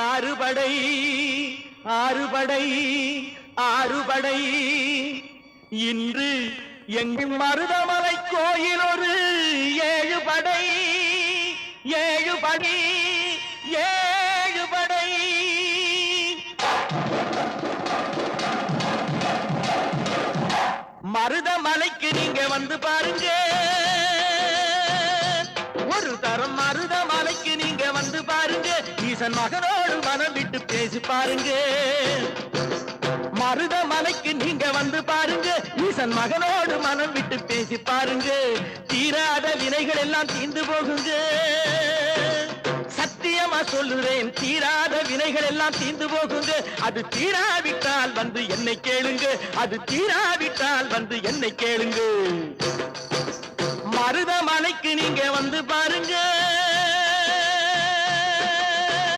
ஆறுபடை ஆறுபடை ஆறுபடை இன்று எங்கும் மருதமலை கோயில் ஒரு 7 படை 7 படை 7 படை மருதமலைக்கு நீங்க வந்து பாருங்க ஒரு தரம் மருதமலைக்கு நீங்க வந்து பாருங்க ஈசன் மகனோடு மனம் விட்டு பேசி பாருங்க மருதமலைக்கு நீங்க வந்து பாருங்க ஈசன் மகனோடு மனம் விட்டு பேசி பாருங்க தீராத வினைகள் எல்லாம் தீர்ந்து போகுங்க சத்தியமா சொல்லுறேன் தீராத வினைகள் எல்லாம் தீர்ந்து போகுங்க அது தீராவிட்டால் வந்து என்னை கேளுங்க அது தீராவிட்டால் வந்து என்னை கேளுங்க மருதமலைக்கு நீங்க வந்து பாருங்க